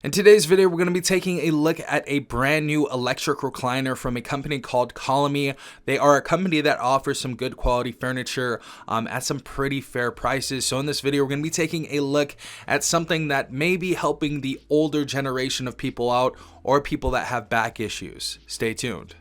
In today's video, we're going to be taking a look at a brand new electric recliner from a company called COLAMY. They are a company that offers some good quality furniture at some pretty fair prices. So in this video, we're going to be taking a look at something that may be helping the older generation of people out or people that have back issues. Stay tuned.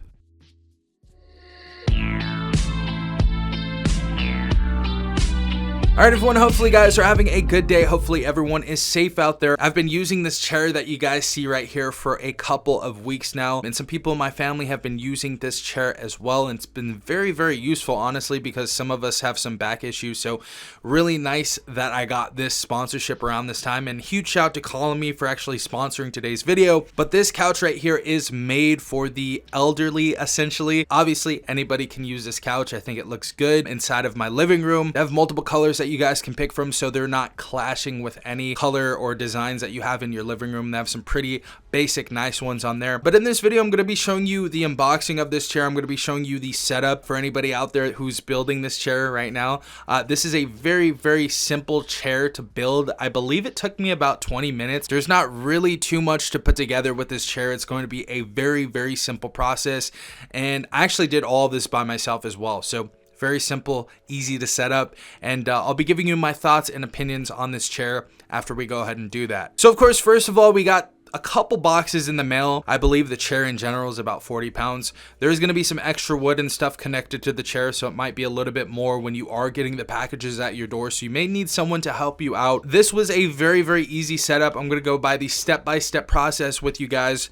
Alright everyone, hopefully you guys are having a good day. Hopefully everyone is safe out there. I've been using this chair that you guys see right here for a couple of weeks now, and some people in my family have been using this chair as well, and it's been very, very useful, honestly, because some of us have some back issues. So really nice that I got this sponsorship around this time, and huge shout to COLAMY for actually sponsoring today's video. But this couch right here is made for the elderly, essentially. Obviously anybody can use this couch. I think it looks good inside of my living room. They have multiple colors that you guys can pick from, so they're not clashing with any color or designs that you have in your living room. They have some pretty basic nice ones on there. But in this video, I'm going to be showing you the unboxing of this chair. I'm going to be showing you the setup for anybody out there who's building this chair right now. This is a very, very simple chair to build. I believe it took me about 20 minutes. There's not really too much to put together with this chair. It's going to be a very, very simple process, and I actually did all of this by myself as well. So very simple, easy to set up, and I'll be giving you my thoughts and opinions on this chair after we go ahead and do that. So of course, first of all, we got a couple boxes in the mail. I believe the chair in general is about 40 pounds. There's going to be some extra wood and stuff connected to the chair, so it might be a little bit more when you are getting the packages at your door, so you may need someone to help you out. This was a very, very easy setup. I'm going to go by the step-by-step process with you guys,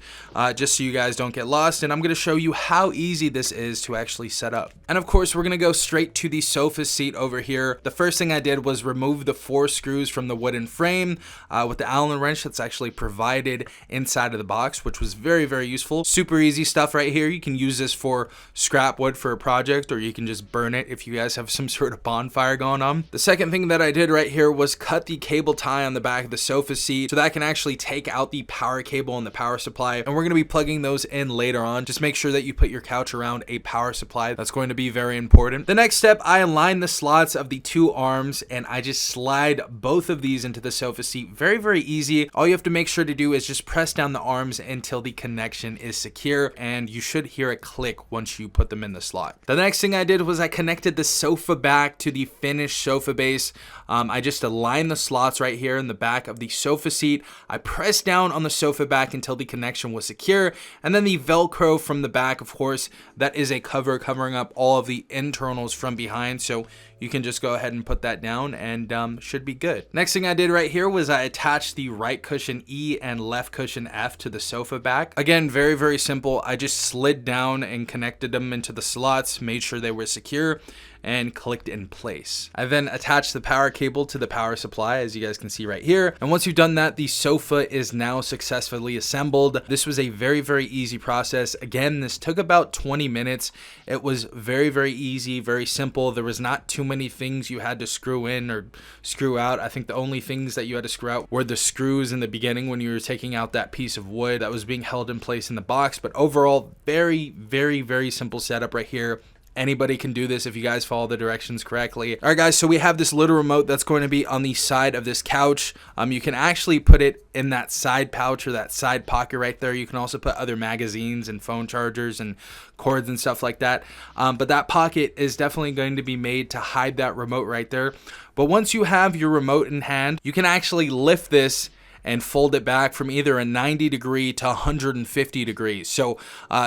just so you guys don't get lost, and I'm going to show you how easy this is to actually set up. And of course, we're going to go straight to the sofa seat over here. The first thing I did was remove the 4 screws from the wooden frame with the Allen wrench that's actually provided inside of the box, which was very, very useful. Super easy stuff right here. You can use this for scrap wood for a project, or you can just burn it if you guys have some sort of bonfire going on. The second thing that I did right here was cut the cable tie on the back of the sofa seat so that I can actually take out the power cable and the power supply, and we're going to be plugging those in later on. Just make sure that you put your couch around a power supply. That's going to be very important. The next step, I align the slots of the 2 arms, and I just slide both of these into the sofa seat. Very, very easy. All you have to make sure to do is just press down the arms until the connection is secure, and you should hear it click once you put them in the slot. The next thing I did was I connected the sofa back to the finished sofa base. I just aligned the slots right here in the back of the sofa seat. I pressed down on the sofa back until the connection was secure, and then the Velcro from the back, of course, that is a cover covering up all of the internals from behind, so you can just go ahead and put that down, and should be good. Next thing I did right here was I attached the right cushion E and left cushion F to the sofa back. Again, very, very simple. I just slid down and connected them into the slots, made sure they were secure, and clicked in place. I then attached the power cable to the power supply, as you guys can see right here. And once you've done that, the sofa is now successfully assembled. This was a very, very easy process. Again, this took about 20 minutes. It was very, very easy, very simple. There was not too many things you had to screw in or screw out. I think the only things that you had to screw out were the screws in the beginning when you were taking out that piece of wood that was being held in place in the box. But overall, very, very, very simple setup right here. Anybody can do this if you guys follow the directions correctly. All right, guys, so we have this little remote that's going to be on the side of this couch. You can actually put it in that side pouch or that side pocket right there. You can also put other magazines and phone chargers and cords and stuff like that. But that pocket is definitely going to be made to hide that remote right there. But once you have your remote in hand, you can actually lift this and fold it back from either a 90 degree to 150 degrees. So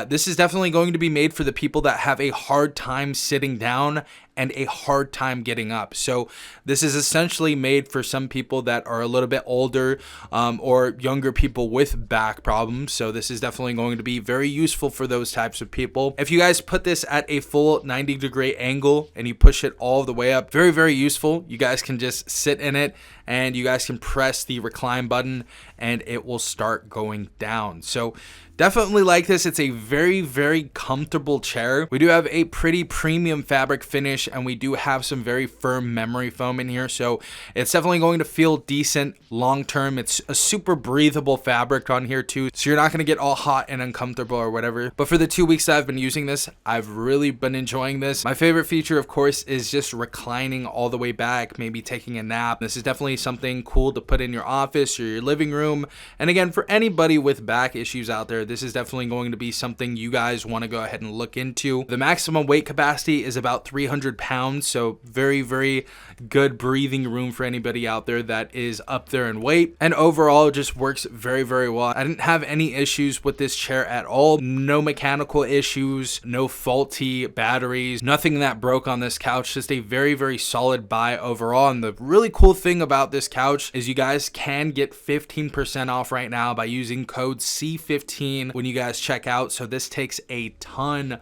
this is definitely going to be made for the people that have a hard time sitting down and a hard time getting up. So this is essentially made for some people that are a little bit older or younger people with back problems. So this is definitely going to be very useful for those types of people. If you guys put this at a full 90-degree angle and you push it all the way up, very, very useful. You guys can just sit in it and you guys can press the recline button and it will start going down. So definitely like this. It's a very, very comfortable chair. We do have a pretty premium fabric finish mesh, and we do have some very firm memory foam in here, so it's definitely going to feel decent long term. It's a super breathable fabric on here too, so you're not going to get all hot and uncomfortable or whatever. But for the 2 weeks that I've been using this, I've really been enjoying this. My favorite feature, of course, is just reclining all the way back, maybe taking a nap. This is definitely something cool to put in your office or your living room. And again, for anybody with back issues out there, this is definitely going to be something you guys want to go ahead and look into. The maximum weight capacity is about 300 pounds, so very, very good breathing room for anybody out there that is up there in weight. And overall, it just works very, very well. I didn't have any issues with this chair at all. No mechanical issues, no faulty batteries, nothing that broke on this couch. Just a very, very solid buy overall. And the really cool thing about this couch is you guys can get 15% off right now by using code C15 when you guys check out. So this takes a ton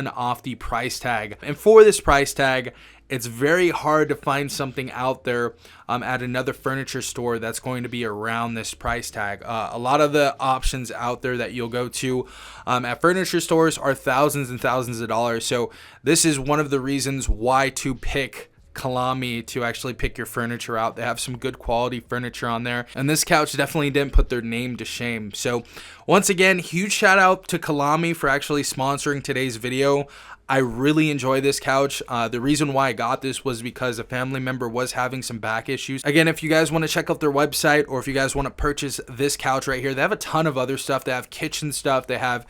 off the price tag. And for this price tag, it's very hard to find something out there at another furniture store that's going to be around this price tag. A lot of the options out there that you'll go to at furniture stores are thousands and thousands of dollars. So this is one of the reasons why to pick COLAMY to actually pick your furniture out. They have some good quality furniture on there, and this couch definitely didn't put their name to shame. So once again, huge shout out to COLAMY for actually sponsoring today's video. I really enjoy this couch. The reason why I got this was because a family member was having some back issues. Again, if you guys want to check out their website, or if you guys want to purchase this couch right here, they have a ton of other stuff. They have kitchen stuff. They have,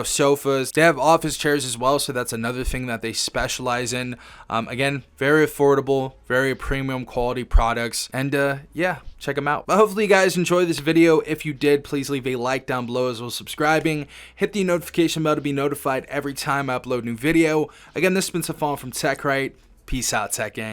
sofas. They have office chairs as well. So that's another thing that they specialize in. Again, very affordable, very premium quality products. And yeah, check them out. But hopefully you guys enjoyed this video. If you did, please leave a like down below as well as subscribing. Hit the notification bell to be notified every time I upload new video. Again, this has been Safon from TechRight. Peace out, Tech Gang.